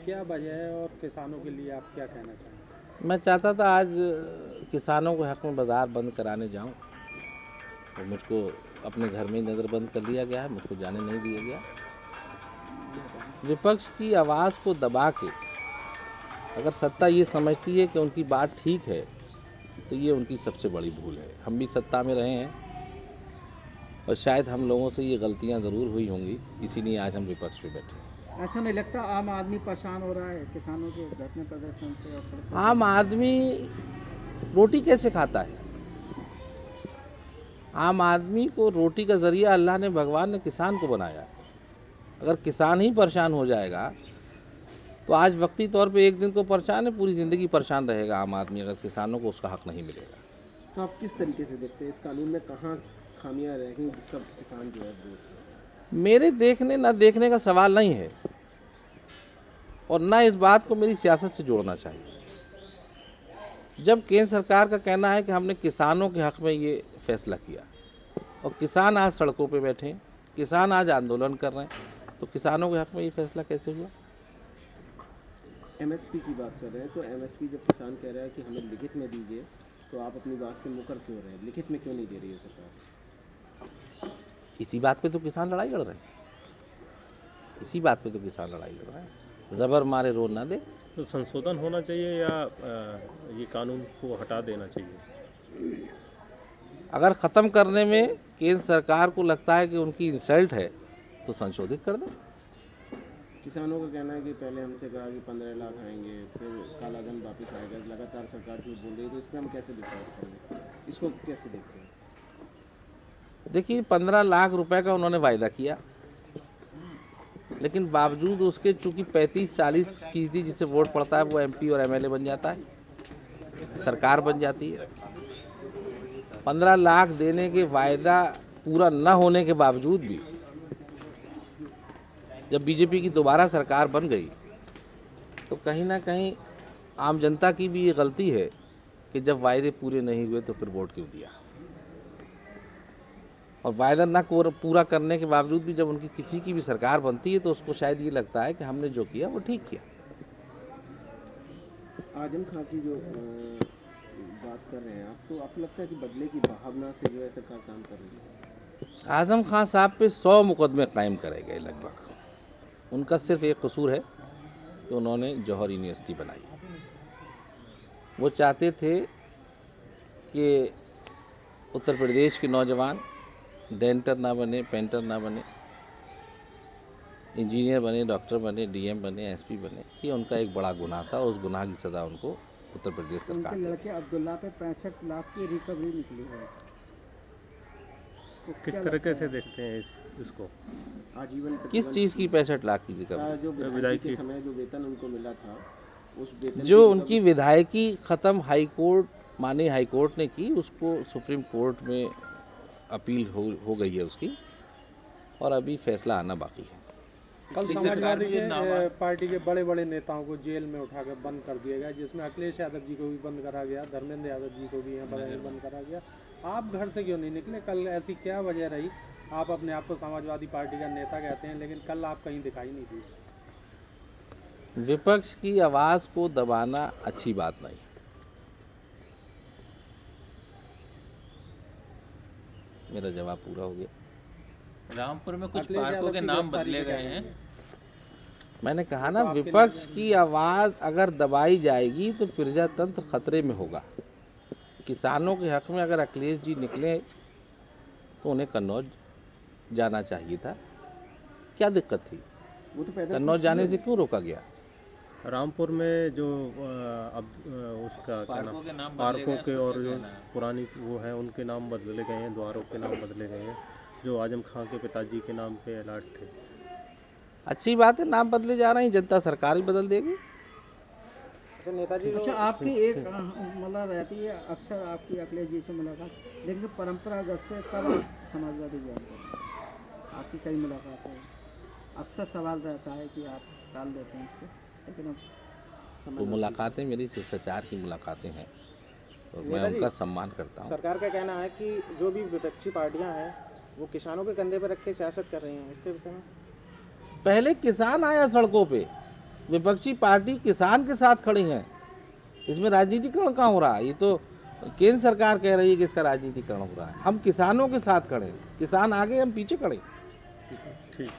क्या वजह है और किसानों के लिए आप क्या कहना चाहेंगे? मैं चाहता था आज किसानों के हक में बाज़ार बंद कराने जाऊं, तो मुझको अपने घर में ही नज़रबंद कर लिया गया है, मुझको जाने नहीं दिया गया। विपक्ष की आवाज़ को दबा के अगर सत्ता ये समझती है कि उनकी बात ठीक है, तो ये उनकी सबसे बड़ी भूल है। हम भी सत्ता में रहे हैं और शायद हम लोगों से ये गलतियां ज़रूर हुई होंगी, इसीलिए आज हम विपक्ष में बैठे हैं। ऐसा नहीं लगता आम आदमी परेशान हो रहा है किसानों के धरने प्रदर्शन से और सड़क पर? आम आदमी रोटी कैसे खाता है? आम आदमी को रोटी का ज़रिया अल्लाह ने, भगवान ने किसान को बनाया है। अगर किसान ही परेशान हो जाएगा तो आज वक्ती तौर पे एक दिन को परेशान है, पूरी ज़िंदगी परेशान रहेगा आम आदमी, अगर किसानों को उसका हक नहीं मिलेगा। तो आप किस तरीके से देखते हैं इस कानून में कहाँ खामियां रहेंगी जिसका किसान जो है वो? मेरे देखने ना देखने का सवाल नहीं है और ना इस बात को मेरी सियासत से जोड़ना चाहिए। जब केंद्र सरकार का कहना है कि हमने किसानों के हक में ये फैसला किया और किसान आज सड़कों पे बैठे हैं, किसान आज आंदोलन कर रहे हैं, तो किसानों के हक में ये फैसला कैसे हुआ? एमएसपी की बात कर रहे हैं, तो एमएसपी जब किसान कह रहा है कि हमें लिखित में दीजिए, तो आप अपनी बात से मुकर क्यों रहे हैं? लिखित में क्यों नहीं दे रही है सरकार? इसी बात पे तो किसान लड़ाई लड़ रहे हैं, इसी बात पे तो किसान लड़ाई लड़ रहे हैं। ज़बर मारे रो ना दे। तो संशोधन होना चाहिए या ये कानून को हटा देना चाहिए? अगर ख़त्म करने में केंद्र सरकार को लगता है कि उनकी इंसल्ट है तो संशोधित कर दो। किसानों का कहना है कि पहले हमसे कहा कि 15 लाख आएंगे, फिर काला धन वापस आएगा, लगातार सरकार झूठ बोल रही है, तो इस पर हम कैसे विश्वास करेंगे? इसको कैसे देखते हैं? देखिए 15 लाख रुपए का उन्होंने वायदा किया, लेकिन बावजूद उसके चूंकि 35-40% जिसे वोट पड़ता है वो एमपी और एमएलए बन जाता है, सरकार बन जाती है। 15 लाख देने के वायदा पूरा न होने के बावजूद भी जब बीजेपी की दोबारा सरकार बन गई तो कहीं ना कहीं आम जनता की भी ये गलती है कि जब वायदे पूरे नहीं हुए तो फिर वोट क्यों दिया। और वायदा न पूरा करने के बावजूद भी जब उनकी किसी की भी सरकार बनती है तो उसको शायद ये लगता है कि हमने जो किया वो ठीक किया। आजम खां की जो बात कर रहे हैं आप, तो आपको लगता है कि बदले की भावना से जो है सरकार काम कर रही है? आजम खां साहब पे 100 मुकदमे कायम करे गए लगभग। उनका सिर्फ एक कसूर है कि उन्होंने जौहर यूनिवर्सिटी बनाई। वो चाहते थे कि उत्तर प्रदेश के नौजवान डेंटर ना बने, पेंटर ना बने, इंजीनियर बने, डॉक्टर बने, डीएम बने, एसपी बने। ये उनका एक बड़ा गुनाह था, उस गुनाह की सज़ा उनको उत्तर प्रदेश सरकार उनके दे। लड़के अब्दुल्ला पे 65 लाख की रिकवरी निकली है। तो किस क्या तरीके लगता से है? देखते हैं इसको? आजीवन किस चीज़ की 65 लाख की का रिकवरी? जो विधायकी विधायकी के समय जो वेतन उनको मिला था, उस वेतन जो की उनकी विधायकी ख़त्म हाई कोर्ट, माननीय हाई कोर्ट ने की, उसको सुप्रीम कोर्ट में अपील हो गई है उसकी, और अभी फैसला आना बाकी है। कल समाजवादी के पार्टी के बड़े बड़े नेताओं को जेल में उठाकर बंद कर दिया गया, जिसमें अखिलेश यादव जी को भी बंद करा गया, धर्मेंद्र यादव जी को भी यहाँ बंद करा गया। आप घर से क्यों नहीं निकले? कल ऐसी क्या वजह रही? आप अपने आप को समाजवादी पार्टी का नेता कहते हैं, लेकिन कल आप कहीं दिखाई नहीं दी। विपक्ष की आवाज़ को दबाना अच्छी बात नहीं। मेरा जवाब पूरा हो गया। रामपुर में कुछ अखिलेश पार्कों यादव के की नाम गिरफ्तारी बदले पे क्या गए हैं। कहेंगे? मैंने कहा ना, विपक्ष की आवाज़ अगर दबाई जाएगी तो प्रजातंत्र खतरे में होगा। किसानों के हक में अगर अखिलेश जी निकले तो उन्हें कन्नौज जाना चाहिए था, क्या दिक्कत थी? वो तो पैदल कन्नौज जाने से क्यों रोका गया? रामपुर में जो अब उसका क्या पार्कों के नाम, नाम बदले पार्कों गए, के और उसका जो कहना है। पुरानी वो है उनके नाम बदले गए हैं, द्वारों के नाम बदले गए हैं, जो आजम खां के पिताजी के नाम पे अलर्ट थे। अच्छी बात है, नाम बदले जा रहे हैं, जनता सरकार ही बदल देगी। तो नेताजी अच्छा, आपकी एक मतलब रहती है अक्सर आपकी अखिलेश जी से मुलाकात, लेकिन परंपरागत से कब समाजवादी ज्वाइन करें? आपकी कई मुलाकातें हैं, अक्सर सवाल रहता है कि आप टाल देते हैं इसको, लेकिन अब तो मुलाकातें मेरी शिष्टाचार की मुलाकातें हैं और मैं नेताजी, उनका सम्मान करता हूँ। सरकार का कहना है कि जो भी विपक्षी पार्टियां हैं वो किसानों के कंधे पर रख के सियासत कर रही हैं, इसके विषय में पहले किसान आया सड़कों पे, विपक्षी पार्टी किसान के साथ खड़ी है, इसमें राजनीतिकरण कहाँ हो रहा है? ये तो केंद्र सरकार कह रही है कि इसका राजनीतिकरण हो रहा है। हम किसानों के साथ खड़े हैं, किसान आगे हम पीछे खड़े। ठीक।